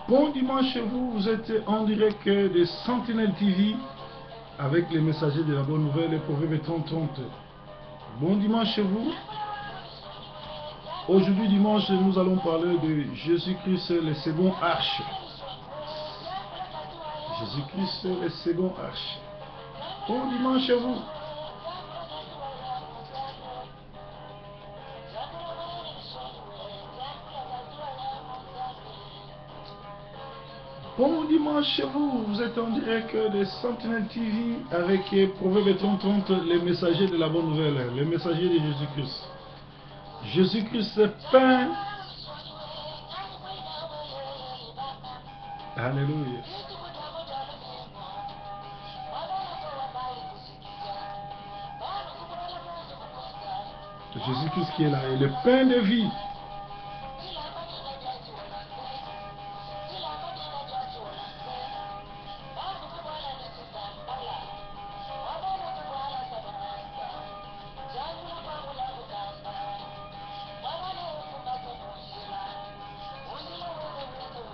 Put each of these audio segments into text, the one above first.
Bon dimanche à vous, vous êtes en direct de Sentinelle TV avec les messagers de la bonne nouvelle et Proverbe 30-30. Bon dimanche à vous. Aujourd'hui dimanche, nous allons parler de Jésus-Christ, le second arche. Jésus-Christ, le second arche. Bon dimanche à vous. Bon dimanche à vous, vous êtes en direct de Sentinelle TV avec Proverbe 30-30, les messagers de la bonne nouvelle, les messagers de Jésus-Christ. Jésus-Christ peint. Alléluia. Jésus-Christ qui est là, et le pain de vie.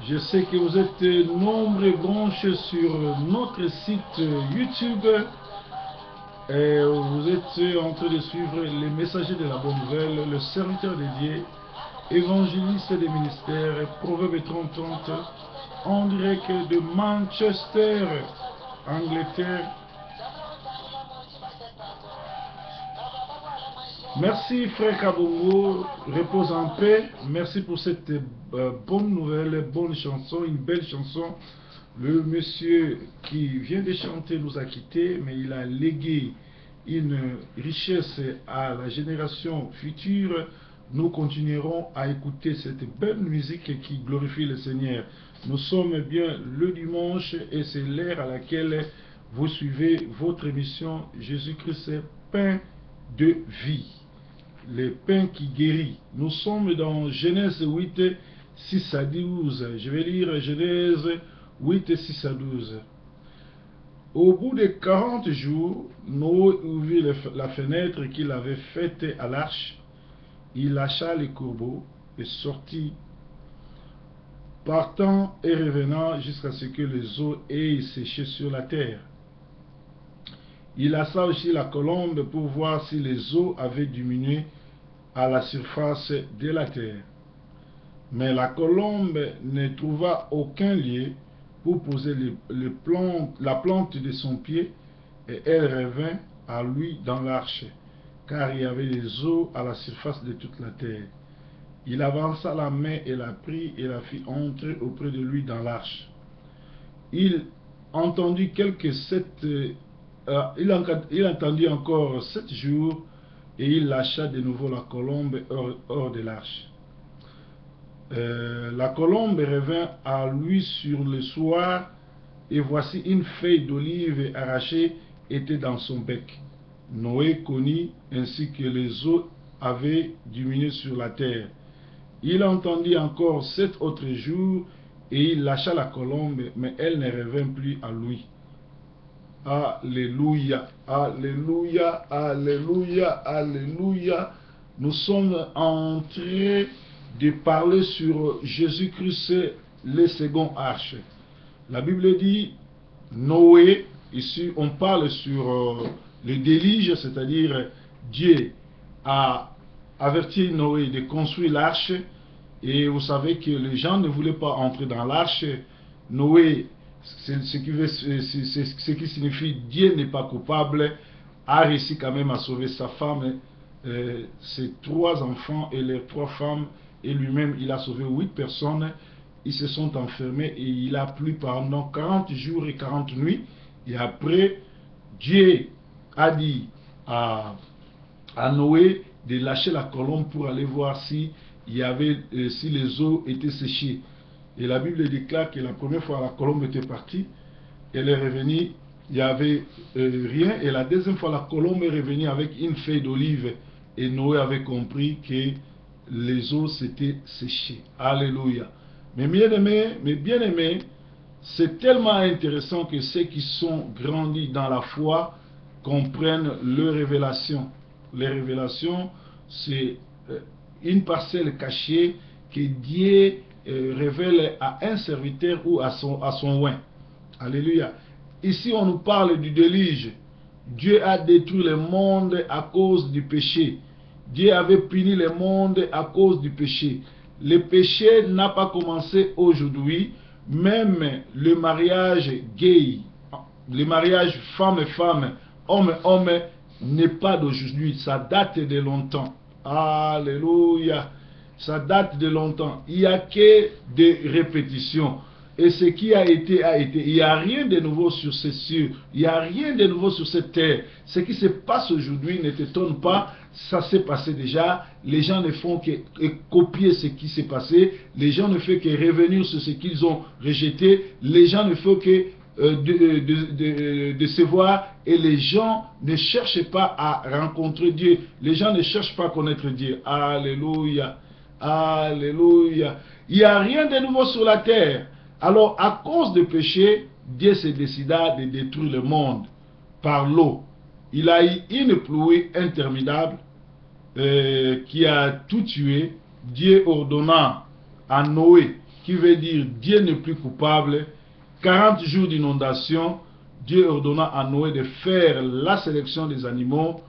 Je sais que vous êtes nombreux branchés sur notre site YouTube et vous êtes en train de suivre les messagers de la bonne nouvelle, le serviteur de Dieu, évangéliste des ministères, Proverbe 30-30, en direct de Manchester, Angleterre. Merci frère Kabongo, repose en paix. Merci pour cette bonne nouvelle, bonne chanson, une belle chanson. Le monsieur qui vient de chanter nous a quittés, mais il a légué une richesse à la génération future. Nous continuerons à écouter cette belle musique qui glorifie le Seigneur. Nous sommes bien le dimanche et c'est l'heure à laquelle vous suivez votre émission Jésus-Christ, pain de vie. Le pain qui guérit. Nous sommes dans Genèse 8, 6 à 12. Je vais lire Genèse 8, 6 à 12. Au bout de 40 jours, Noé ouvrit la fenêtre qu'il avait faite à l'arche. Il lâcha les corbeaux et sortit, partant et revenant jusqu'à ce que les eaux aient séché sur la terre. Il lâcha aussi la colombe pour voir si les eaux avaient diminué à la surface de la terre. Mais la colombe ne trouva aucun lieu pour poser la plante de son pied et elle revint à lui dans l'arche, car il y avait des eaux à la surface de toute la terre. Il avança la main et la prit et la fit entrer auprès de lui dans l'arche. Il entendit encore 7 jours et il lâcha de nouveau la colombe hors de l'arche. La colombe revint à lui sur le soir, et voici une feuille d'olive arrachée était dans son bec. Noé connut ainsi que les eaux avaient diminué sur la terre. Il entendit encore 7 autres jours, et il lâcha la colombe, mais elle ne revint plus à lui. Alléluia, alléluia, alléluia, alléluia. Nous sommes en train de parler sur Jésus-Christ, le second arche. La Bible dit Noé, ici on parle sur le déluge, c'est-à-dire Dieu a averti Noé de construire l'arche, et vous savez que les gens ne voulaient pas entrer dans l'arche. Noé, ce qui signifie Dieu n'est pas coupable, a réussi quand même à sauver sa femme, ses 3 enfants et les 3 femmes, et lui-même il a sauvé 8 personnes. Ils se sont enfermés et il a plu pendant 40 jours et 40 nuits, et après Dieu a dit à Noé de lâcher la colombe pour aller voir si les eaux étaient séchées. Et la Bible déclare que la première fois la colombe était partie, elle est revenue, il n'y avait rien. Et la deuxième fois la colombe est revenue avec une feuille d'olive. Et Noé avait compris que les eaux s'étaient séchées. Alléluia. Mais bien aimés, c'est tellement intéressant que ceux qui sont grandis dans la foi comprennent les révélations. Les révélations, c'est une parcelle cachée que Dieu révèle à un serviteur ou à son oint. Alléluia. Ici, on nous parle du déluge. Dieu a détruit le monde à cause du péché. Dieu avait puni le monde à cause du péché. Le péché n'a pas commencé aujourd'hui. Même le mariage gay, le mariage femme-femme, homme-homme, n'est pas d'aujourd'hui. Ça date de longtemps. Alléluia. Ça date de longtemps. Il n'y a que des répétitions. Et ce qui a été, a été. Il n'y a rien de nouveau sur ces cieux. Il n'y a rien de nouveau sur cette terre. Ce qui se passe aujourd'hui ne t'étonne pas. Ça s'est passé déjà. Les gens ne font que copier ce qui s'est passé. Les gens ne font que revenir sur ce qu'ils ont rejeté. Les gens ne font que de se voir. Et les gens ne cherchent pas à rencontrer Dieu. Les gens ne cherchent pas à connaître Dieu. Alléluia. Alléluia. Il n'y a rien de nouveau sur la terre. Alors, à cause du péché, Dieu s'est décidé de détruire le monde par l'eau. Il a eu une pluie interminable qui a tout tué. Dieu ordonna à Noé, qui veut dire Dieu n'est plus coupable, 40 jours d'inondation. Dieu ordonna à Noé de faire la sélection des animaux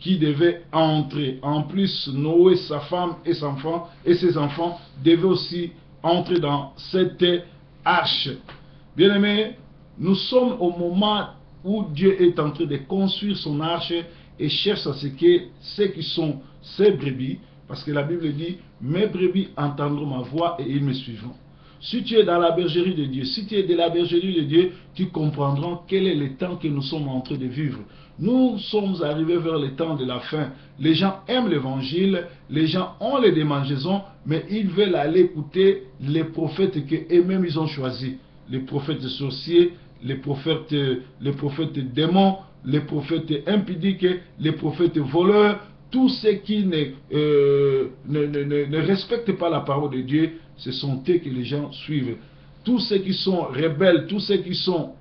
qui devaient entrer. En plus, Noé, sa femme et ses enfants devaient aussi entrer dans cette arche. Bien-aimés, nous sommes au moment où Dieu est en train de construire son arche et cherche à ce que ceux qui sont ses brebis, parce que la Bible dit, mes brebis entendront ma voix et ils me suivront. Si tu es dans la bergerie de Dieu, si tu es de la bergerie de Dieu, tu comprendras quel est le temps que nous sommes en train de vivre. Nous sommes arrivés vers le temps de la fin. Les gens aiment l'évangile, les gens ont les démangeaisons, mais ils veulent aller écouter les prophètes qu'eux-mêmes ils ont choisis. Les prophètes sorciers, les prophètes démons, les prophètes impudiques, les prophètes voleurs, tous ceux qui ne respectent pas la parole de Dieu, ce sont eux que les gens suivent. Tous ceux qui sont rebelles, tous ceux qui sont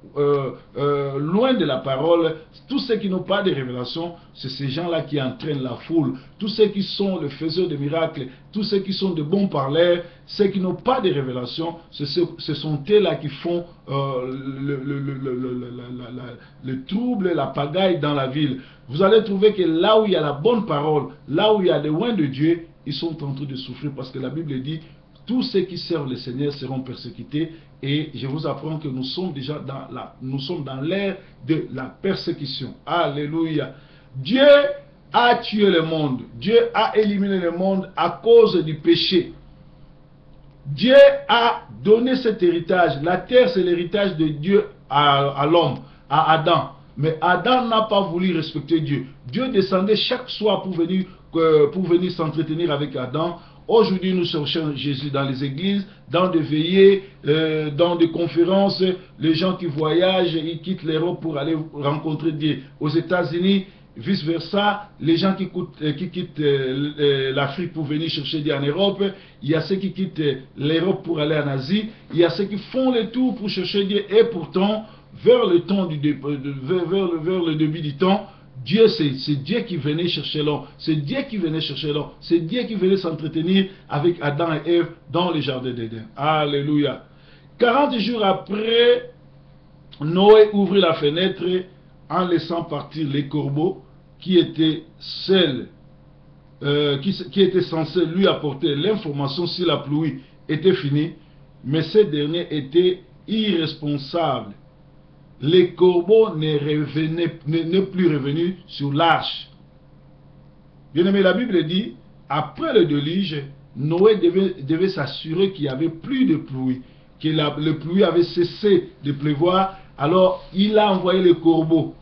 loin de la parole, tous ceux qui n'ont pas de révélation, c'est ces gens-là qui entraînent la foule. Tous ceux qui sont les faiseurs de miracles, tous ceux qui sont de bons parleurs, ceux qui n'ont pas de révélation, ce sont eux-là qui font le trouble, la pagaille dans la ville. Vous allez trouver que là où il y a la bonne parole, là où il y a les loin de Dieu, ils sont en train de souffrir parce que la Bible dit tous ceux qui servent le Seigneur seront persécutés. Et je vous apprends que nous sommes déjà dans l'ère de la persécution. Alléluia. Dieu a tué le monde. Dieu a éliminé le monde à cause du péché. Dieu a donné cet héritage. La terre, c'est l'héritage de Dieu à l'homme, à Adam. Mais Adam n'a pas voulu respecter Dieu. Dieu descendait chaque soir pour venir s'entretenir avec Adam. Aujourd'hui, nous cherchons Jésus dans les églises, dans des veillées, dans des conférences. Les gens qui voyagent, ils quittent l'Europe pour aller rencontrer Dieu. Aux États-Unis, vice-versa, les gens qui quittent l'Afrique pour venir chercher Dieu en Europe. Il y a ceux qui quittent l'Europe pour aller en Asie. Il y a ceux qui font le tour pour chercher Dieu. Et pourtant, vers le début du temps, Dieu, c'est Dieu qui venait chercher l'homme. C'est Dieu qui venait chercher l'homme. C'est Dieu qui venait s'entretenir avec Adam et Ève dans le jardin d'Éden. Alléluia. 40 jours après, Noé ouvrit la fenêtre en laissant partir les corbeaux qui étaient qui étaient censés lui apporter l'information si la pluie était finie. Mais ces derniers étaient irresponsables. Les corbeaux n'est plus revenus sur l'arche. Bien aimé, la Bible dit, après le déluge, Noé devait s'assurer qu'il n'y avait plus de pluie, que la pluie avait cessé de pleuvoir. Alors, il a envoyé les corbeaux.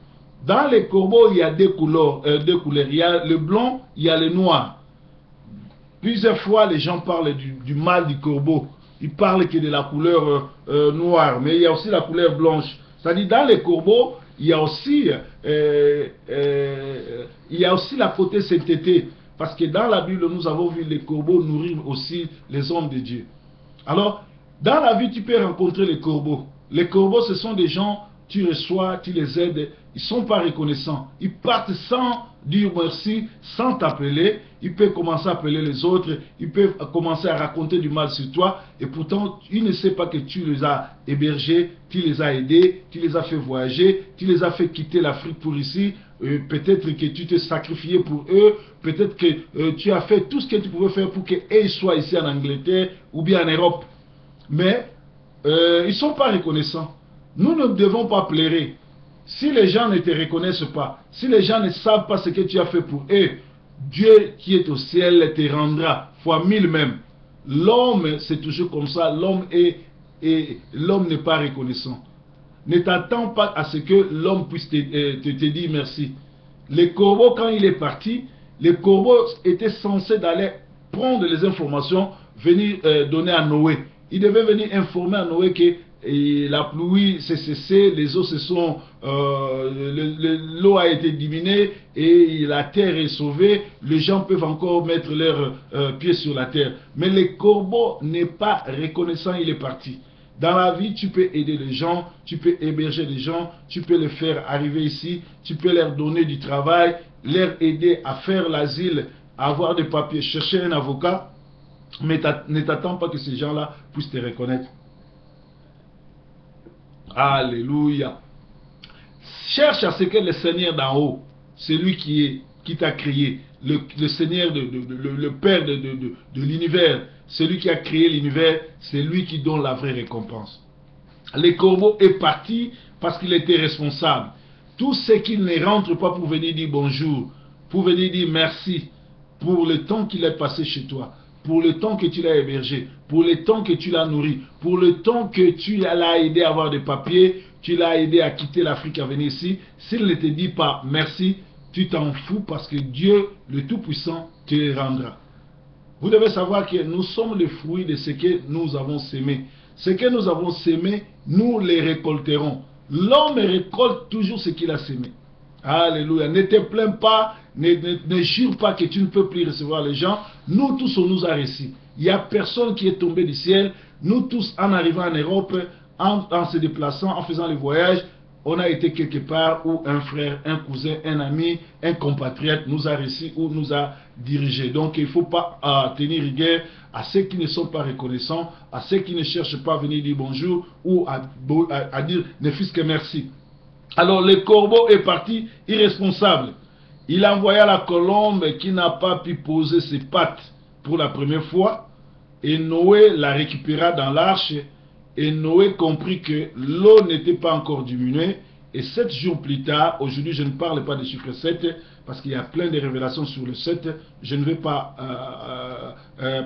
Dans les corbeaux, il y a deux couleurs. Il y a le blanc, il y a le noir. Plusieurs fois, les gens parlent du mal du corbeau. Ils parlent que de la couleur noire, mais il y a aussi la couleur blanche. C'est-à-dire, dans les corbeaux, il y a aussi la côté sainteté. Parce que dans la Bible, nous avons vu les corbeaux nourrir aussi les hommes de Dieu. Alors, dans la vie, tu peux rencontrer les corbeaux. Les corbeaux, ce sont des gens tu reçois, tu les aides, ils ne sont pas reconnaissants. Ils partent sans dire merci, sans t'appeler. Ils peuvent commencer à appeler les autres, ils peuvent commencer à raconter du mal sur toi, et pourtant, ils ne savent pas que tu les as hébergés, tu les as aidés, tu les as fait voyager, tu les as fait quitter l'Afrique pour ici. Peut-être que tu t'es sacrifié pour eux, peut-être que tu as fait tout ce que tu pouvais faire pour qu'ils soient ici en Angleterre ou bien en Europe. Mais ils ne sont pas reconnaissants. Nous ne devons pas pleurer. Si les gens ne te reconnaissent pas, si les gens ne savent pas ce que tu as fait pour eux, Dieu qui est au ciel te rendra, fois 1000 même. L'homme, c'est toujours comme ça, l'homme n'est pas reconnaissant. Ne t'attends pas à ce que l'homme puisse te dire merci. Le corbeau, quand il est parti, le corbeau était censé d'aller prendre les informations, venir donner à Noé. Il devait venir informer à Noé que la pluie s'est cessée, les eaux se sont, l'eau a été diminuée et la terre est sauvée. Les gens peuvent encore mettre leurs pieds sur la terre. Mais le corbeau n'est pas reconnaissant, il est parti. Dans la vie, tu peux aider les gens, tu peux héberger les gens, tu peux les faire arriver ici, tu peux leur donner du travail, leur aider à faire l'asile, à avoir des papiers, chercher un avocat, mais ne t'attends pas que ces gens-là puissent te reconnaître. Alléluia. Cherche à ce que le Seigneur d'en haut, celui qui t'a créé, le Seigneur, le Père de l'univers, celui qui a créé l'univers, c'est lui qui donne la vraie récompense. Le corbeau est parti parce qu'il était responsable. Tout ce qui ne rentre pas pour venir dire bonjour, pour venir dire merci, pour le temps qu'il a passé chez toi, pour le temps que tu l'as hébergé, pour le temps que tu l'as nourri, pour le temps que tu l'as aidé à avoir des papiers, tu l'as aidé à quitter l'Afrique à venir ici, s'il ne te dit pas merci, tu t'en fous parce que Dieu, le Tout-Puissant, te les rendra. Vous devez savoir que nous sommes le fruit de ce que nous avons sémé. Ce que nous avons sémé, nous les récolterons. L'homme récolte toujours ce qu'il a sémé. Alléluia. Ne te plains pas, ne jure pas que tu ne peux plus recevoir les gens. Nous tous, on nous a réussi. Il n'y a personne qui est tombé du ciel. Nous tous, en arrivant en Europe, en se déplaçant, en faisant les voyages, on a été quelque part où un frère, un cousin, un ami, un compatriote nous a réussi ou nous a dirigé. Donc il ne faut pas tenir rigueur à ceux qui ne sont pas reconnaissants, à ceux qui ne cherchent pas à venir dire bonjour ou à dire ne fût-ce que merci. Alors le corbeau est parti irresponsable. Il envoya la colombe qui n'a pas pu poser ses pattes pour la première fois et Noé la récupéra dans l'arche. Et Noé comprit que l'eau n'était pas encore diminuée. Et 7 jours plus tard, aujourd'hui je ne parle pas du chiffre 7, parce qu'il y a plein de révélations sur le 7. Je ne vais pas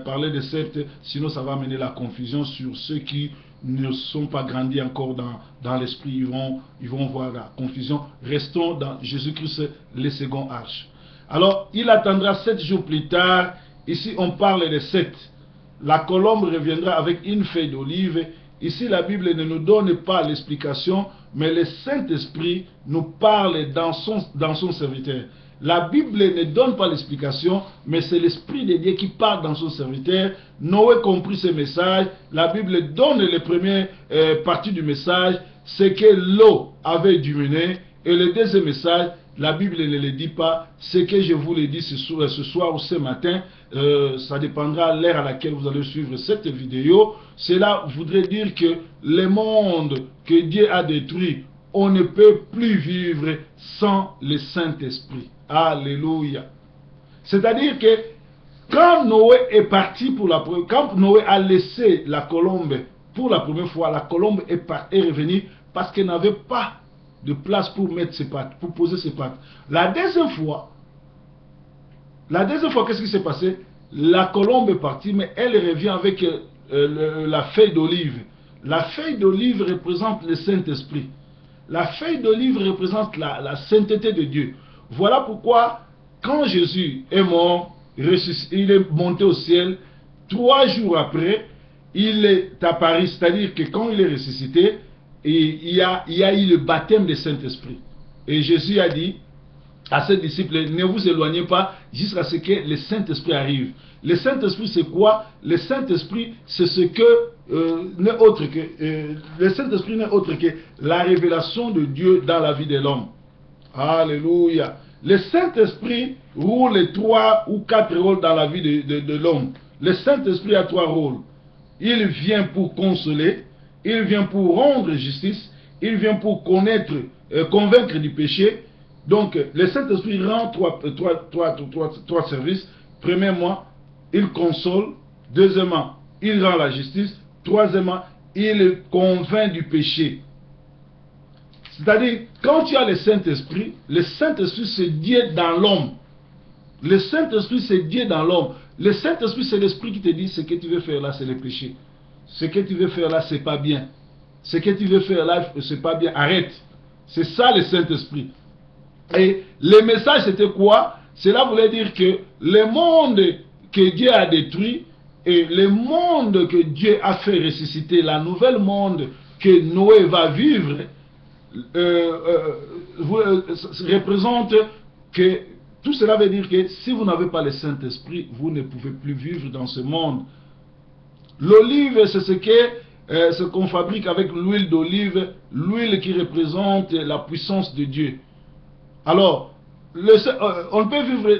parler de 7, sinon ça va amener la confusion sur ceux qui ne sont pas grandis encore dans l'esprit. Ils vont voir la confusion. Restons dans Jésus-Christ, le second arche. Alors, il attendra 7 jours plus tard. Ici, on parle de 7. La colombe reviendra avec une feuille d'olive. Ici, la Bible ne nous donne pas l'explication, mais le Saint-Esprit nous parle dans son serviteur. La Bible ne donne pas l'explication, mais c'est l'Esprit de Dieu qui parle dans son serviteur. Noé comprit ce message. La Bible donne les premières parties du message, c'est que l'eau avait diminué. Et le deuxième message, la Bible ne le dit pas. Ce que je vous le dis ce soir ou ce matin, ça dépendra de l'heure à laquelle vous allez suivre cette vidéo. Cela voudrait dire que le monde que Dieu a détruit, on ne peut plus vivre sans le Saint-Esprit. Alléluia. C'est-à-dire que quand Noé est parti quand Noé a laissé la colombe pour la première fois, la colombe est revenue parce qu'elle n'avait pas de place pour mettre ses pattes, pour poser ses pattes. La deuxième fois, qu'est-ce qui s'est passé? La colombe est partie, mais elle revient avec la feuille d'olive. La feuille d'olive représente le Saint-Esprit. La feuille d'olive représente la sainteté de Dieu. Voilà pourquoi, quand Jésus est mort, il est monté au ciel, 3 jours après, il est apparu, c'est-à-dire que quand il est ressuscité, il y a eu le baptême du Saint-Esprit. Et Jésus a dit, à ses disciples, ne vous éloignez pas jusqu'à ce que le Saint-Esprit arrive. Le Saint-Esprit, c'est quoi? Le Saint-Esprit, c'est ce que n'est autre que le Saint-Esprit n'est autre que la révélation de Dieu dans la vie de l'homme. Alléluia. Le Saint-Esprit roule les 3 ou 4 rôles dans la vie de l'homme. Le Saint-Esprit a 3 rôles. Il vient pour consoler, il vient pour rendre justice, il vient pour connaître, convaincre du péché. Donc, le Saint-Esprit rend 3 services. Premièrement, il console. Deuxièmement, il rend la justice. Troisièmement, il convainc du péché. C'est-à-dire, quand tu as le Saint-Esprit c'est Dieu dans l'homme. Le Saint-Esprit c'est Dieu dans l'homme. Le Saint-Esprit c'est l'Esprit qui te dit ce que tu veux faire là c'est le péché. Ce que tu veux faire là c'est pas bien. Ce que tu veux faire là c'est pas bien. Arrête. C'est ça le Saint-Esprit. Et le message c'était quoi? Cela voulait dire que le monde que Dieu a détruit et le monde que Dieu a fait ressusciter, la nouvelle monde que Noé va vivre, représente que tout cela veut dire que si vous n'avez pas le Saint-Esprit, vous ne pouvez plus vivre dans ce monde. L'olive, c'est ce qu'on fabrique avec l'huile d'olive, l'huile qui représente la puissance de Dieu. Alors, on peut vivre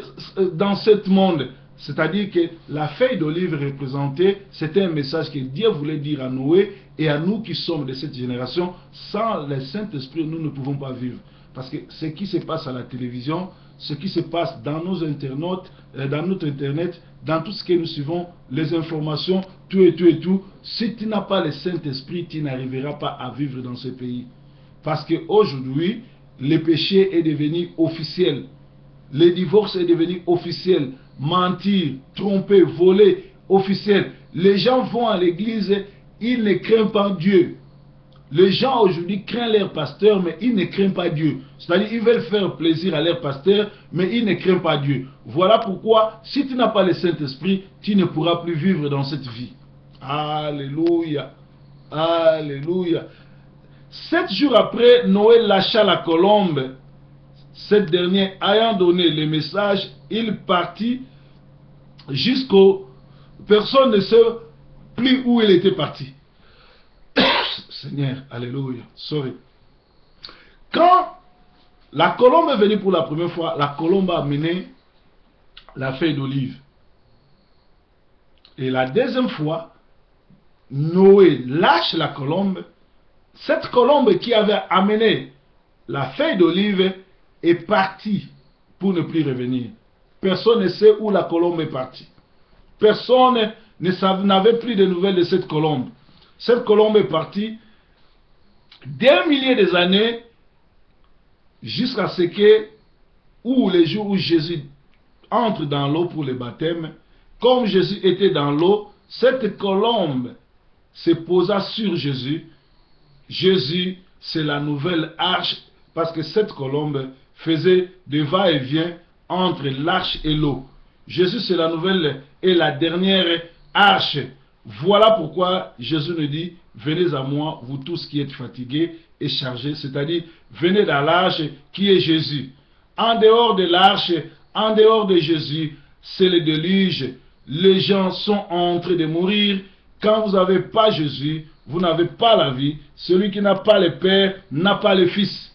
dans ce monde, c'est-à-dire que la feuille d'olive représentée, c'était un message que Dieu voulait dire à Noé et à nous qui sommes de cette génération. Sans le Saint-Esprit, nous ne pouvons pas vivre. Parce que ce qui se passe à la télévision, ce qui se passe dans nos internautes, dans notre internet, dans tout ce que nous suivons, les informations, tout et tout et tout, si tu n'as pas le Saint-Esprit, tu n'arriveras pas à vivre dans ce pays. Parce qu'aujourd'hui, le péché est devenu officiel. Le divorce est devenu officiel. Mentir, tromper, voler, officiel. Les gens vont à l'église, ils ne craignent pas Dieu. Les gens aujourd'hui craignent leur pasteur, mais ils ne craignent pas Dieu. C'est-à-dire ils veulent faire plaisir à leur pasteur, mais ils ne craignent pas Dieu. Voilà pourquoi, si tu n'as pas le Saint-Esprit, tu ne pourras plus vivre dans cette vie. Alléluia. Alléluia. 7 jours après, Noé lâcha la colombe. Cette dernière ayant donné le message, il partit jusqu'au... Personne ne sait plus où il était parti. Seigneur, alléluia, sorry. Quand la colombe est venue pour la première fois, la colombe a amené la feuille d'olive. Et la deuxième fois, Noé lâche la colombe. Cette colombe qui avait amené la feuille d'olive est partie pour ne plus revenir. Personne ne sait où la colombe est partie. Personne n'avait plus de nouvelles de cette colombe. Cette colombe est partie des milliers d'années jusqu'à ce que, ou les jours où Jésus entre dans l'eau pour le baptême, comme Jésus était dans l'eau, cette colombe se posa sur Jésus. Jésus, c'est la nouvelle arche, parce que cette colombe faisait des va-et-vient entre l'arche et l'eau. Jésus, c'est la nouvelle et la dernière arche. Voilà pourquoi Jésus nous dit, venez à moi, vous tous qui êtes fatigués et chargés, c'est-à-dire, venez dans l'arche qui est Jésus. En dehors de l'arche, en dehors de Jésus, c'est le déluge. Les gens sont en train de mourir. Quand vous n'avez pas Jésus, vous n'avez pas la vie. Celui qui n'a pas le Père n'a pas le Fils.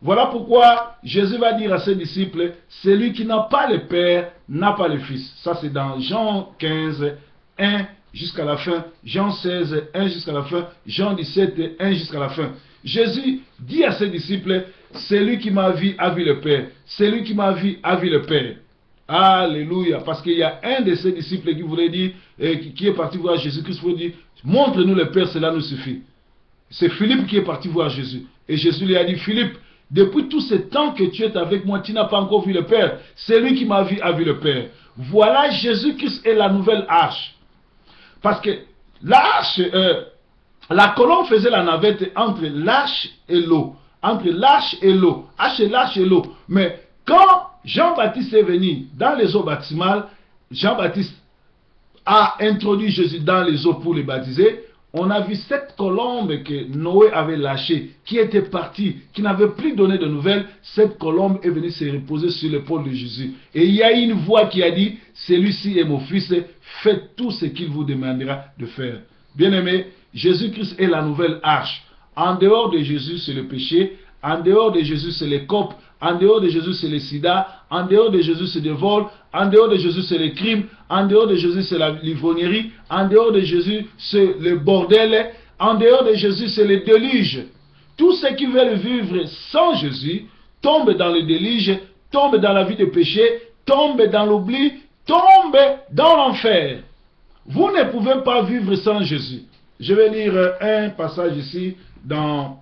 Voilà pourquoi Jésus va dire à ses disciples, celui qui n'a pas le Père n'a pas le Fils. Ça c'est dans Jean 15, 1 jusqu'à la fin, Jean 16, 1 jusqu'à la fin, Jean 17, 1 jusqu'à la fin. Jésus dit à ses disciples, celui qui m'a vu a vu le Père. Celui qui m'a vu a vu le Père. Alléluia. Parce qu'il y a un de ses disciples qui voulait dire, qui est parti voir Jésus-Christ pour dire, montre-nous le Père, cela nous suffit. C'est Philippe qui est parti voir Jésus. Et Jésus lui a dit, Philippe, depuis tout ce temps que tu es avec moi, tu n'as pas encore vu le Père. Celui qui m'a vu a vu le Père. Voilà, Jésus-Christ est la nouvelle arche. Parce que l'arche, la colombe faisait la navette entre l'arche et l'eau. Entre l'arche et l'eau. L'arche et l'eau. Mais quand Jean-Baptiste est venu dans les eaux baptismales, Jean-Baptiste a introduit Jésus dans les eaux pour les baptiser. on a vu cette colombe que Noé avait lâchée, qui était partie, qui n'avait plus donné de nouvelles. Cette colombe est venue se reposer sur l'épaule de Jésus. Et il y a une voix qui a dit, celui-ci est mon fils, faites tout ce qu'il vous demandera de faire. Bien-aimé, Jésus-Christ est la nouvelle arche. En dehors de Jésus, c'est le péché. En dehors de Jésus, c'est les copes. En dehors de Jésus, c'est le sida. En dehors de Jésus, c'est le vol. En dehors de Jésus, c'est les crimes. En dehors de Jésus, c'est l'ivrognerie. En dehors de Jésus, c'est le bordel. En dehors de Jésus, c'est le déluge. Tous ceux qui veulent vivre sans Jésus tombent dans le déluge, tombent dans la vie de péché, tombent dans l'oubli, tombent dans l'enfer. Vous ne pouvez pas vivre sans Jésus. Je vais lire un passage ici dans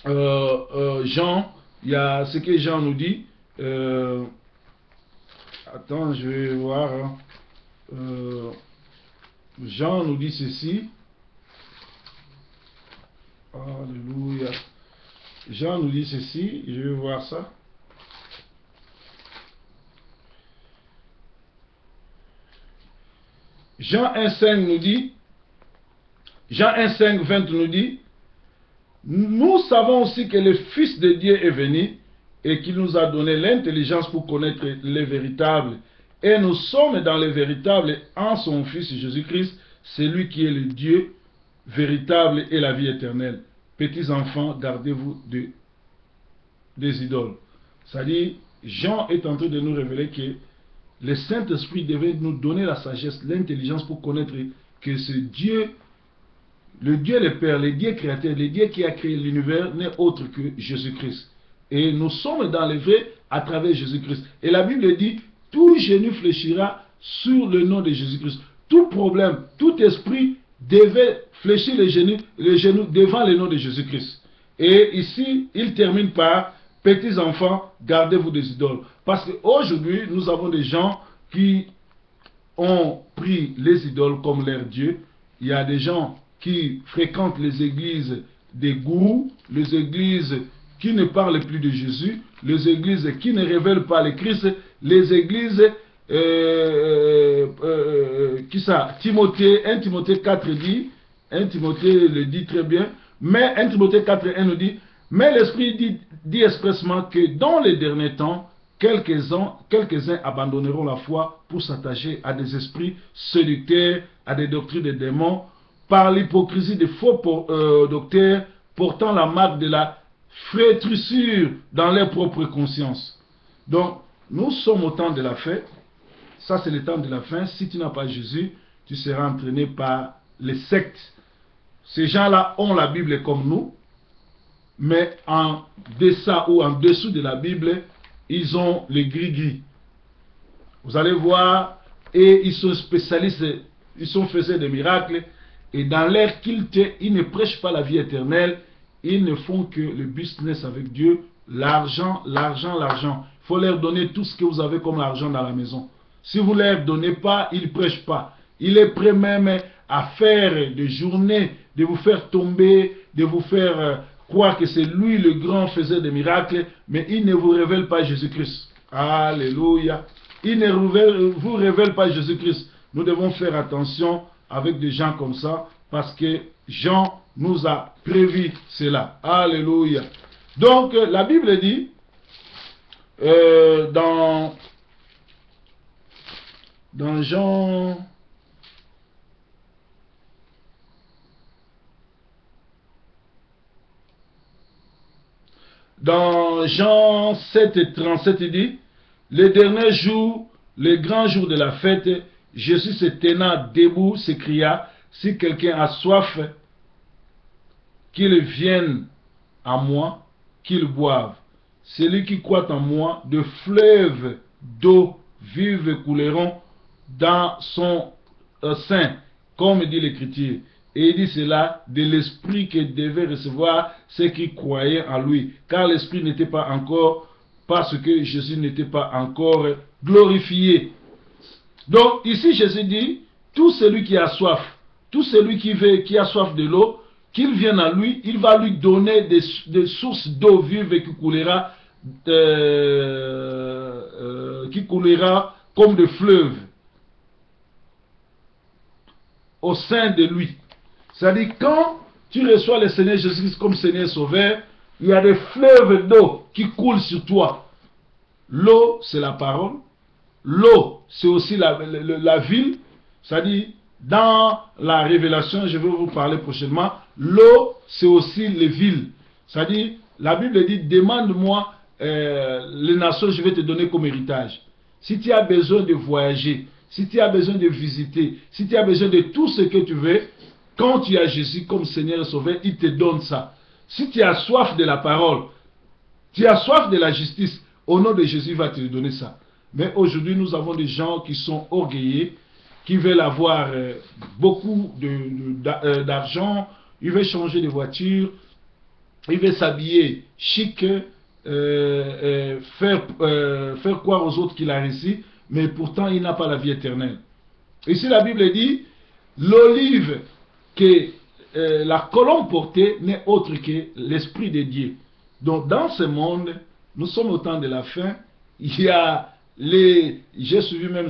Jean. Il y a ce que Jean nous dit. Attends, je vais voir. Jean nous dit ceci. Alléluia. Jean nous dit ceci. Je vais voir ça. Jean 1,5 nous dit, Jean 1,5, 20 nous dit, nous savons aussi que le Fils de Dieu est venu et qu'il nous a donné l'intelligence pour connaître les véritables. Et nous sommes dans les véritables en son Fils Jésus-Christ, celui qui est le Dieu véritable et la vie éternelle. Petits enfants, gardez-vous des idoles. C'est-à-dire, Jean est en train de nous révéler que le Saint-Esprit devait nous donner la sagesse, l'intelligence pour connaître que ce Dieu, le Dieu le Père, le Dieu créateur, le Dieu qui a créé l'univers n'est autre que Jésus-Christ. Et nous sommes dans le vrai à travers Jésus-Christ. Et la Bible dit, tout genou fléchira sur le nom de Jésus-Christ. Tout problème, tout esprit devait fléchir les genoux devant le nom de Jésus-Christ. Et ici, il termine par, petits enfants, gardez-vous des idoles. Parce qu'aujourd'hui, nous avons des gens qui ont pris les idoles comme leur Dieu. Il y a des gens qui fréquentent les églises des gourous, les églises qui ne parlent plus de Jésus, les églises qui ne révèlent pas le Christ, les églises, qui ça, Timothée, 1 Timothée 4 dit, 1 Timothée le dit très bien, mais 1 Timothée 4, 1 nous dit, mais l'Esprit dit expressement que dans les derniers temps, quelques-uns abandonneront la foi pour s'attacher à des esprits séducteurs, à des doctrines de démons, par l'hypocrisie de faux docteurs portant la marque de la flétrissure dans leur propre conscience. Donc, nous sommes au temps de la fin. Ça, c'est le temps de la fin. Si tu n'as pas Jésus, tu seras entraîné par les sectes. Ces gens-là ont la Bible comme nous, mais en deçà ou en dessous de la Bible, ils ont les gris-gris. Vous allez voir, et ils sont spécialistes, ils sont faiseurs de miracles, et dans leur culte, ils ne prêchent pas la vie éternelle, ils ne font que le business avec Dieu, l'argent, l'argent, l'argent. Il faut leur donner tout ce que vous avez comme argent dans la maison. Si vous ne leur donnez pas, ils ne prêchent pas. Il est prêt même à faire des journées, de vous faire tomber, de vous faire croire que c'est lui le grand faiseur de miracles, mais il ne vous révèle pas Jésus-Christ. Alléluia. Il ne vous révèle pas Jésus-Christ. Nous devons faire attention avec des gens comme ça, parce que Jean nous a prévu cela. Alléluia. Donc, la Bible dit, dans Jean... Dans Jean 7, 37, il dit, le dernier jour, le grand jour de la fête, Jésus se tenant debout s'écria, si quelqu'un a soif, qu'il vienne à moi, qu'il boive. Celui qui croit en moi, de fleuves d'eau vive couleront dans son sein, comme dit l'Écriture. Et il dit cela de l'esprit que devait recevoir ceux qui croyaient en lui. Car l'esprit n'était pas encore, parce que Jésus n'était pas encore glorifié. Donc ici Jésus dit, tout celui qui a soif, tout celui qui a soif de l'eau, qu'il vienne à lui, il va lui donner des sources d'eau vive qui coulera comme des fleuves au sein de lui. C'est-à-dire, quand tu reçois le Seigneur Jésus-Christ comme Seigneur Sauveur, il y a des fleuves d'eau qui coulent sur toi. L'eau, c'est la parole. L'eau, c'est aussi la ville. C'est-à-dire, dans la révélation, je vais vous parler prochainement, l'eau, c'est aussi les villes. C'est-à-dire, la Bible dit, demande-moi les nations, je vais te donner comme héritage. Si tu as besoin de voyager, si tu as besoin de visiter, si tu as besoin de tout ce que tu veux, quand tu as Jésus comme Seigneur et Sauveur, il te donne ça. Si tu as soif de la parole, tu as soif de la justice, au nom de Jésus, il va te donner ça. Mais aujourd'hui, nous avons des gens qui sont orgueillés, qui veulent avoir beaucoup d'argent, ils veulent changer de voiture, ils veulent s'habiller chic, faire croire aux autres qu'il a réussi, mais pourtant il n'a pas la vie éternelle. Ici la Bible dit, l'olive que la colombe portait n'est autre que l'Esprit de Dieu. Donc dans ce monde, nous sommes au temps de la fin, il y a j'ai suivi même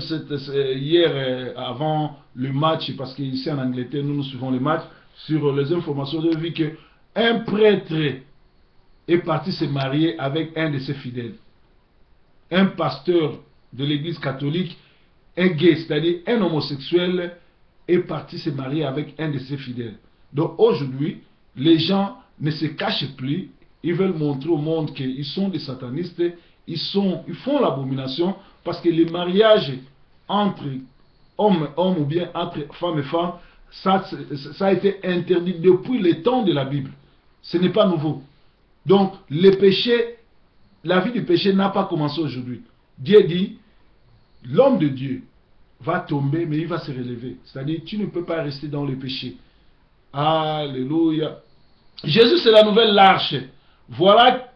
hier avant le match, parce qu'ici en Angleterre, nous suivons les matchs, sur les informations, j'ai vu qu'un prêtre est parti se marier avec un de ses fidèles. Un pasteur de l'église catholique, un gay, c'est-à-dire un homosexuel, est parti se marier avec un de ses fidèles. Donc aujourd'hui, les gens ne se cachent plus, ils veulent montrer au monde qu'ils sont des satanistes, ils font l'abomination, parce que les mariages entre hommes et hommes ou bien entre femmes et femmes, ça a été interdit depuis le temps de la Bible. Ce n'est pas nouveau. Donc, le péché, la vie du péché n'a pas commencé aujourd'hui. Dieu dit, l'homme de Dieu va tomber, mais il va se relever. C'est-à-dire, tu ne peux pas rester dans le péché. Alléluia. Jésus, c'est la nouvelle arche. Voilà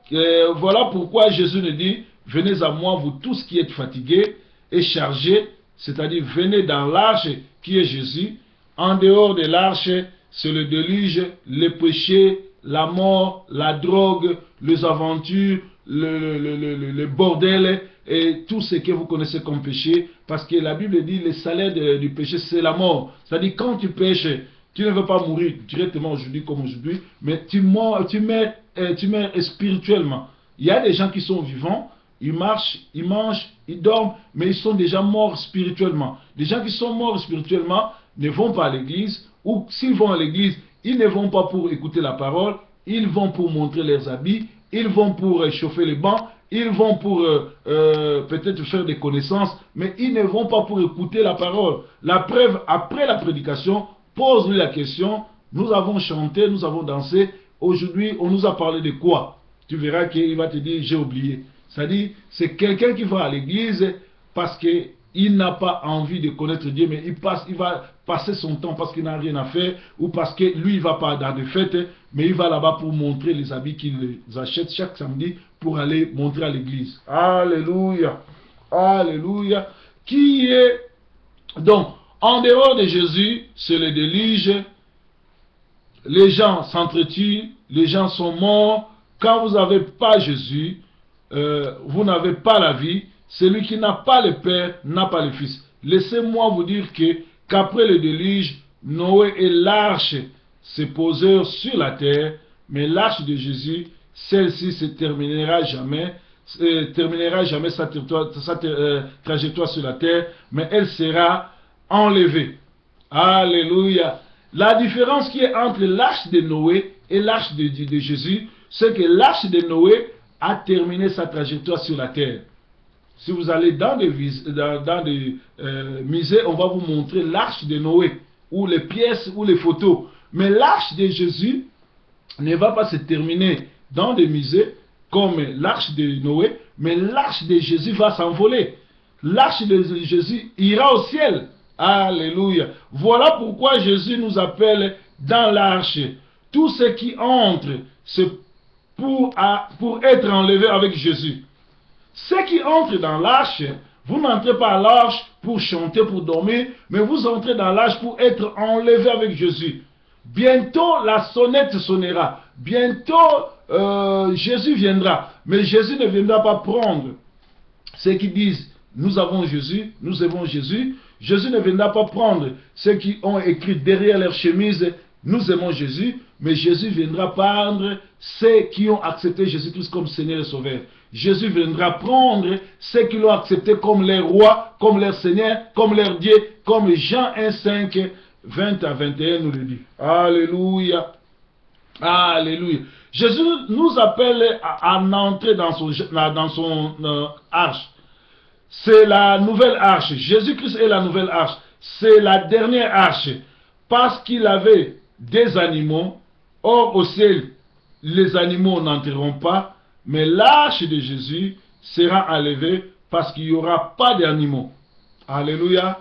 pourquoi Jésus nous dit, venez à moi, vous tous qui êtes fatigués et chargés, c'est-à-dire venez dans l'arche qui est Jésus. En dehors de l'arche, c'est le déluge, le péché, la mort, la drogue, les aventures, le bordel et tout ce que vous connaissez comme péché. Parce que la Bible dit, le salaire du péché, c'est la mort. C'est-à-dire, quand tu pêches, tu ne veux pas mourir directement aujourd'hui comme aujourd'hui, mais tu meurs spirituellement. Il y a des gens qui sont vivants, ils marchent, ils mangent, ils dorment, mais ils sont déjà morts spirituellement. Les gens qui sont morts spirituellement ne vont pas à l'église, ou s'ils vont à l'église, ils ne vont pas pour écouter la parole, ils vont pour montrer leurs habits, ils vont pour chauffer les bancs, ils vont pour peut-être faire des connaissances, mais ils ne vont pas pour écouter la parole. La preuve, après la prédication, pose-lui la question, nous avons chanté, nous avons dansé, aujourd'hui on nous a parlé de quoi? Tu verras qu'il va te dire, j'ai oublié. C'est-à-dire, c'est quelqu'un qui va à l'église parce qu'il n'a pas envie de connaître Dieu, mais il va passer son temps parce qu'il n'a rien à faire, ou parce que lui, il ne va pas dans des fêtes, mais il va là-bas pour montrer les habits qu'il achète chaque samedi pour aller montrer à l'église. Alléluia. Alléluia. Qui est... Donc, en dehors de Jésus, c'est le déluge. Les gens s'entretuent, les gens sont morts. Quand vous n'avez pas Jésus, vous n'avez pas la vie. Celui qui n'a pas le Père n'a pas le Fils. Laissez-moi vous dire qu'après le déluge, Noé et l'arche se posèrent sur la terre, mais l'arche de Jésus, celle-ci se terminera jamais sa trajectoire sur la terre, mais elle sera enlevée. Alléluia. La différence qui est entre l'arche de Noé et l'arche de Jésus, c'est que l'arche de Noé a terminé sa trajectoire sur la terre. Si vous allez dans des musées, on va vous montrer l'arche de Noé, ou les pièces, ou les photos. Mais l'arche de Jésus ne va pas se terminer dans des musées comme l'arche de Noé, mais l'arche de Jésus va s'envoler. L'arche de Jésus ira au ciel. Alléluia. Voilà pourquoi Jésus nous appelle dans l'arche. Tout ce qui entre, c'est pour être enlevé avec Jésus. Ceux qui entrent dans l'arche, vous n'entrez pas à l'arche pour chanter, pour dormir, mais vous entrez dans l'arche pour être enlevé avec Jésus. Bientôt la sonnette sonnera. Bientôt Jésus viendra. Mais Jésus ne viendra pas prendre ceux qui disent nous avons Jésus, nous aimons Jésus. Jésus ne viendra pas prendre ceux qui ont écrit derrière leur chemise Nous aimons Jésus, mais Jésus viendra prendre ceux qui ont accepté Jésus-Christ comme Seigneur et Sauveur. Jésus viendra prendre ceux qui l'ont accepté comme leur roi, comme leur Seigneur, comme leur Dieu, comme Jean 1,5, 20 à 21 nous le dit. Alléluia. Alléluia. Jésus nous appelle à entrer dans son arche. C'est la nouvelle arche. Jésus-Christ est la nouvelle arche. C'est la dernière arche. Parce qu'il avait des animaux. Or, au ciel, les animaux n'entreront pas. Mais l'arche de Jésus sera enlevée parce qu'il n'y aura pas d'animaux. Alléluia.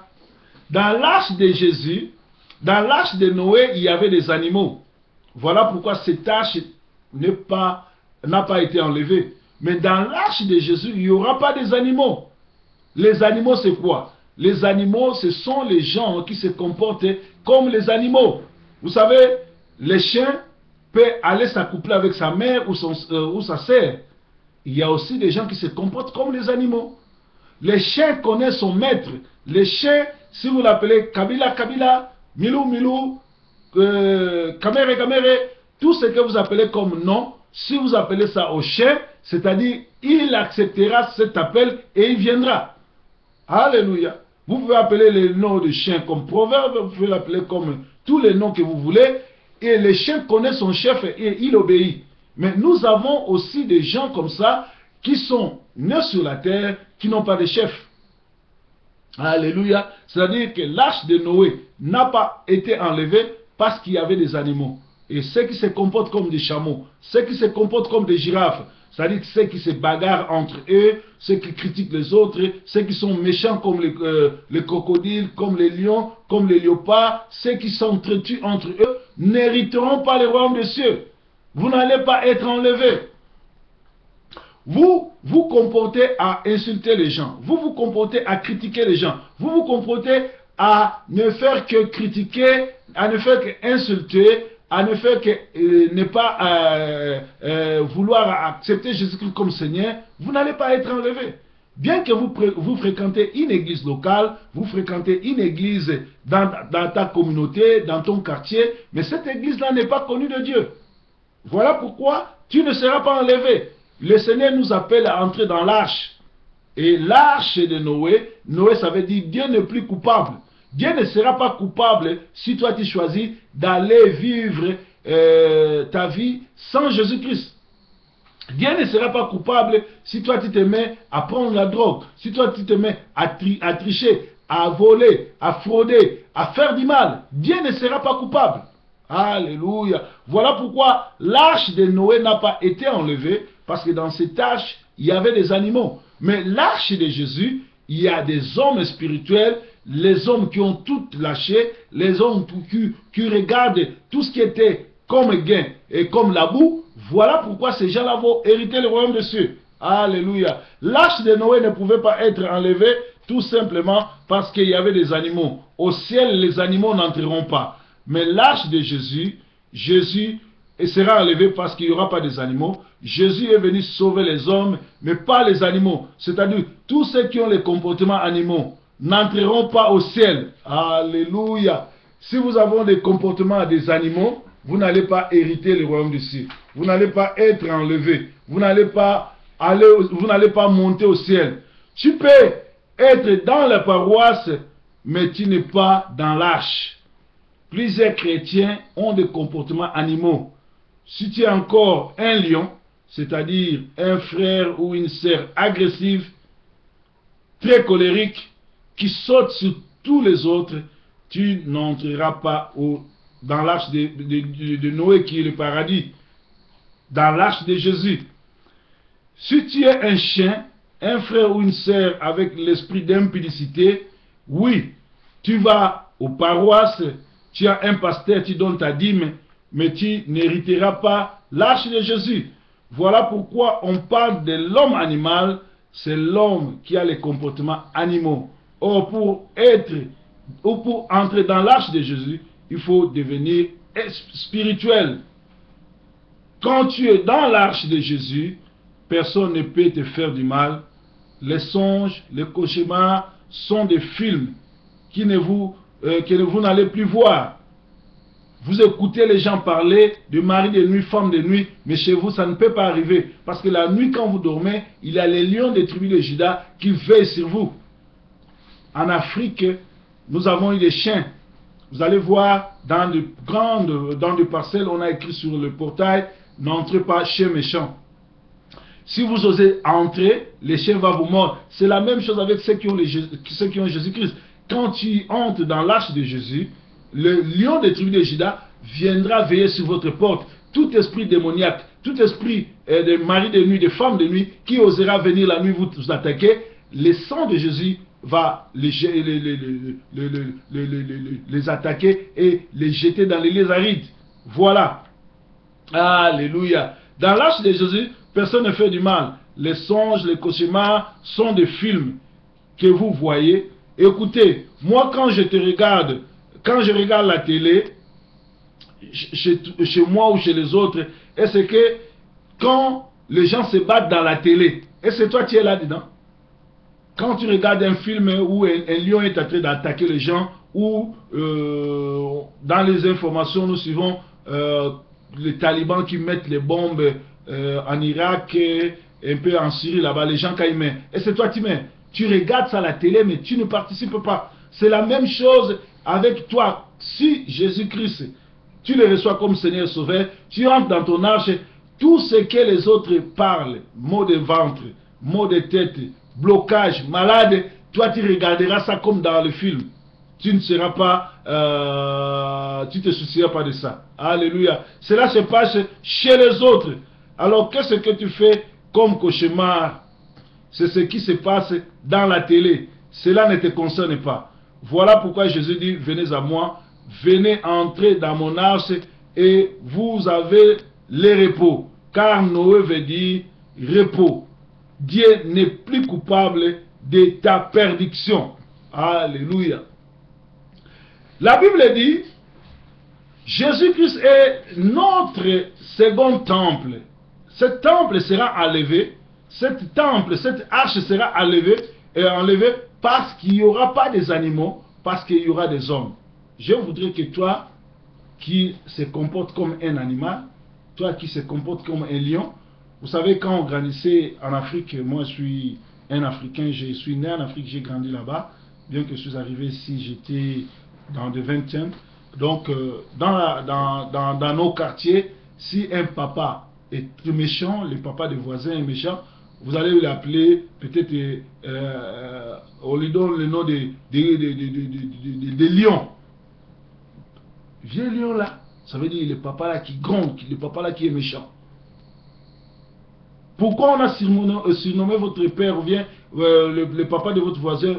Dans l'arche de Jésus, dans l'arche de Noé, il y avait des animaux. Voilà pourquoi cette arche n'a pas été enlevée. Mais dans l'arche de Jésus, il n'y aura pas des animaux. Les animaux, c'est quoi? Les animaux, ce sont les gens qui se comportent comme les animaux. Vous savez, les chiens peuvent aller s'accoupler avec sa mère ou sa sœur. Il y a aussi des gens qui se comportent comme les animaux. Les chiens connaissent son maître. Les chiens, si vous l'appelez Kabila, Kabila, Milou, Milou, Kamere, Kamere, tout ce que vous appelez comme nom, si vous appelez ça au chien, c'est-à-dire il acceptera cet appel et il viendra. Alléluia. Vous pouvez appeler les noms de chiens comme proverbe, vous pouvez l'appeler comme tous les noms que vous voulez. Et les chiens connaissent son chef et il obéit. Mais nous avons aussi des gens comme ça qui sont nés sur la terre, qui n'ont pas de chef. Alléluia. C'est-à-dire que l'arche de Noé n'a pas été enlevée parce qu'il y avait des animaux. Et ceux qui se comportent comme des chameaux, ceux qui se comportent comme des girafes, c'est-à-dire ceux qui se bagarrent entre eux, ceux qui critiquent les autres, ceux qui sont méchants comme les crocodiles, comme les lions, comme les léopards, ceux qui s'entretuent entre eux, n'hériteront pas le royaume des cieux. Vous n'allez pas être enlevés. Vous vous comportez à insulter les gens. Vous vous comportez à critiquer les gens. Vous vous comportez à ne faire que critiquer, à ne faire que insulter, à ne faire que ne pas vouloir accepter Jésus-Christ comme Seigneur. Vous n'allez pas être enlevé. Bien que vous fréquentez une église locale, vous fréquentez une église dans ta communauté, dans ton quartier, mais cette église-là n'est pas connue de Dieu. Voilà pourquoi tu ne seras pas enlevé. Le Seigneur nous appelle à entrer dans l'arche. Et l'arche de Noé, Noé ça veut dire Dieu n'est plus coupable. Dieu ne sera pas coupable si toi tu choisis d'aller vivre ta vie sans Jésus-Christ. Dieu ne sera pas coupable si toi tu te mets à prendre la drogue, si toi tu te mets à tricher, à voler, à frauder, à faire du mal. Dieu ne sera pas coupable. Alléluia. Voilà pourquoi l'arche de Noé n'a pas été enlevée, parce que dans cette arche, il y avait des animaux. Mais l'arche de Jésus, il y a des hommes spirituels, les hommes qui ont tout lâché, les hommes qui regardent tout ce qui était comme gain et comme la boue. Voilà pourquoi ces gens-là vont hériter le royaume des cieux. Alléluia. L'arche de Noé ne pouvait pas être enlevée tout simplement parce qu'il y avait des animaux. Au ciel, les animaux n'entreront pas. Mais l'arche de Jésus, Jésus sera enlevé parce qu'il n'y aura pas des animaux. Jésus est venu sauver les hommes, mais pas les animaux. C'est-à-dire, tous ceux qui ont les comportements animaux n'entreront pas au ciel. Alléluia. Si vous avez des comportements des animaux, vous n'allez pas hériter le royaume du ciel. Vous n'allez pas être enlevé. Vous n'allez pas monter au ciel. Tu peux être dans la paroisse, mais tu n'es pas dans l'arche. Plusieurs chrétiens ont des comportements animaux. Si tu es encore un lion, c'est-à-dire un frère ou une sœur agressive, très colérique, qui saute sur tous les autres, tu n'entreras pas dans l'arche de Noé qui est le paradis, dans l'arche de Jésus. Si tu es un chien, un frère ou une sœur avec l'esprit d'impudicité, oui, tu vas aux paroisses, tu as un pasteur, tu donnes ta dîme, mais tu n'hériteras pas l'arche de Jésus. Voilà pourquoi on parle de l'homme animal, c'est l'homme qui a les comportements animaux. Or, pour entrer dans l'arche de Jésus, il faut devenir spirituel. Quand tu es dans l'arche de Jésus, personne ne peut te faire du mal. Les songes, les cauchemars sont des films que vous n'allez plus voir. Vous écoutez les gens parler de mari de nuit, femme de nuit, mais chez vous, ça ne peut pas arriver. Parce que la nuit, quand vous dormez, il y a les lions des tribus de Juda qui veillent sur vous. En Afrique, nous avons eu des chiens. Vous allez voir, dans des parcelles, on a écrit sur le portail, n'entrez pas chien méchant. Si vous osez entrer, les chiens vont vous mordre. C'est la même chose avec ceux qui ont Jésus-Christ. Quand tu entres dans l'arche de Jésus, le lion des tribus de Juda viendra veiller sur votre porte. Tout esprit démoniaque, tout esprit de mari de nuit, de femme de nuit, qui osera venir la nuit vous attaquer, le sang de Jésus va les attaquer et les jeter dans les lieux arides. Voilà. Alléluia. Dans l'arche de Jésus, personne ne fait du mal. Les songes, les cauchemars sont des films que vous voyez. Écoutez, moi quand je te regarde, quand je regarde la télé, chez moi ou chez les autres, est-ce que quand les gens se battent dans la télé, est-ce que toi tu es là-dedans? Quand tu regardes un film où un lion est en train d'attaquer les gens, ou dans les informations nous suivons les talibans qui mettent les bombes en Irak, un peu en Syrie là-bas, les gens quand ils mettent, est-ce que toi tu mets? Tu regardes ça à la télé mais tu ne participes pas. C'est la même chose avec toi. Si Jésus-Christ, tu le reçois comme Seigneur Sauveur, tu entres dans ton arche, tout ce que les autres parlent, maux de ventre, maux de tête, blocage, malade, toi tu regarderas ça comme dans le film. Tu ne seras pas, tu te soucieras pas de ça. Alléluia. Cela se passe chez les autres. Alors qu'est-ce que tu fais comme cauchemar? C'est ce qui se passe dans la télé. Cela ne te concerne pas. Voilà pourquoi Jésus dit, venez à moi, venez entrer dans mon arche et vous avez le repos. Car Noé veut dire repos. Dieu n'est plus coupable de ta perdition. Alléluia. La Bible dit, Jésus-Christ est notre second temple. Ce temple sera enlevé. Cet temple, cette arche sera enlevée parce qu'il n'y aura pas des animaux, parce qu'il y aura des hommes. Je voudrais que toi, qui se comporte comme un animal, toi qui se comporte comme un lion, vous savez, quand on grandissait en Afrique, moi je suis un Africain, je suis né en Afrique, j'ai grandi là-bas, bien que je suis arrivé ici, j'étais dans le 20e. Donc, dans nos quartiers, si un papa est méchant, le papa des voisins est méchant, vous allez l'appeler, peut-être, on lui donne le nom de lion. Vieux lion là, ça veut dire le papa là qui gronde, le papa là qui est méchant. Pourquoi on a surnommé votre père ou bien le papa de votre voisin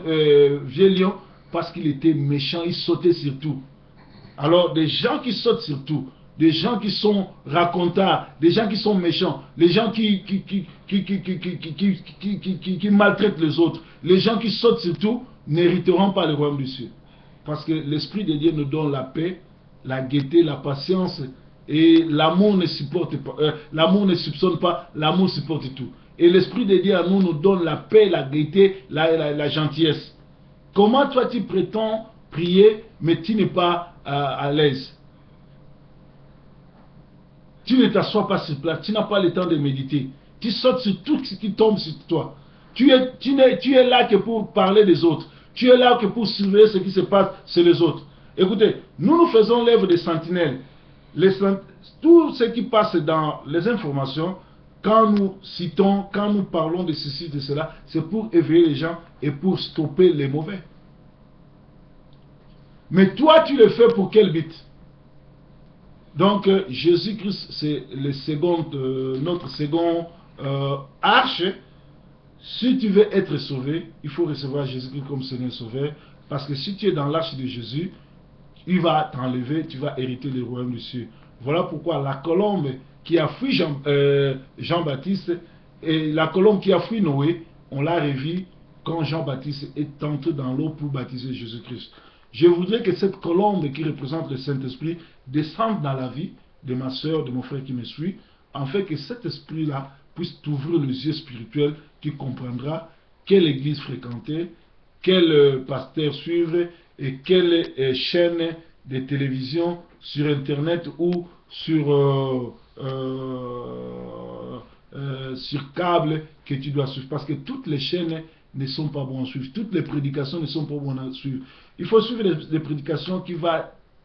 vieux lion? Parce qu'il était méchant, il sautait sur tout. Alors, des gens qui sautent sur tout, des gens qui sont racontards, des gens qui sont méchants, les gens qui maltraitent les autres, les gens qui sautent sur tout, n'hériteront pas le royaume du ciel. Parce que l'Esprit de Dieu nous donne la paix, la gaieté, la patience, et l'amour ne supporte pas, l'amour ne soupçonne pas, l'amour supporte tout. Et l'Esprit de Dieu à nous donne la paix, la gaieté, la gentillesse. Comment toi tu prétends prier, mais tu n'es pas à l'aise? Tu ne t'assois pas sur place, tu n'as pas le temps de méditer. Tu sautes sur tout ce qui tombe sur toi. Tu es là que pour parler des autres. Tu es là que pour surveiller ce qui se passe chez les autres. Écoutez, nous faisons l'œuvre des sentinelles. Tout ce qui passe dans les informations, quand nous citons, quand nous parlons de ceci, de cela, c'est pour éveiller les gens et pour stopper les mauvais. Mais toi, tu le fais pour quel but? Donc, Jésus-Christ, c'est notre second arche. Si tu veux être sauvé, il faut recevoir Jésus-Christ comme Seigneur Sauveur. Parce que si tu es dans l'arche de Jésus, il va t'enlever, tu vas hériter le royaume du ciel. Voilà pourquoi la colombe qui a fui Jean-Baptiste et la colombe qui a fui Noé, on l'a revue quand Jean-Baptiste est entré dans l'eau pour baptiser Jésus-Christ. Je voudrais que cette colombe qui représente le Saint-Esprit descende dans la vie de ma soeur, de mon frère qui me suit, afin que cet esprit-là puisse t'ouvrir les yeux spirituels, qui comprendra quelle église fréquenter, quel pasteur suivre et quelle chaîne de télévision sur Internet ou sur câble que tu dois suivre. Parce que toutes les chaînes ne sont pas bonnes à suivre. Toutes les prédications ne sont pas bonnes à suivre. Il faut suivre les prédications qui vont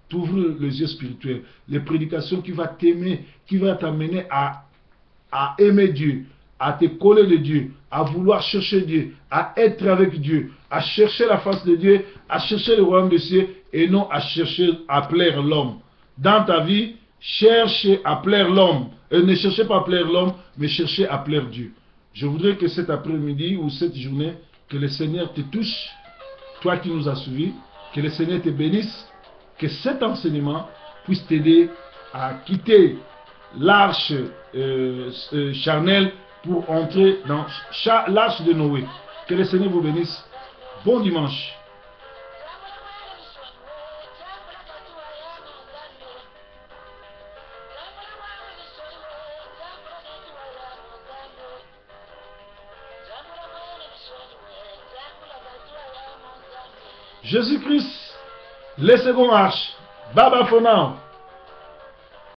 t'ouvrir les yeux spirituels. Les prédications qui vont t'aimer, qui vont t'amener à aimer Dieu, à te coller de Dieu, à vouloir chercher Dieu, à être avec Dieu, à chercher la face de Dieu, à chercher le royaume des cieux et non à chercher à plaire l'homme. Dans ta vie, cherche à plaire l'homme. Et ne cherchez pas à plaire l'homme, mais cherchez à plaire Dieu. Je voudrais que cet après-midi ou cette journée, que le Seigneur te touche, toi qui nous as suivis, que le Seigneur te bénisse, que cet enseignement puisse t'aider à quitter l'arche charnelle pour entrer dans l'arche de Noé. Que le Seigneur vous bénisse. Bon dimanche. Jésus-Christ, le second arche. Baba for now.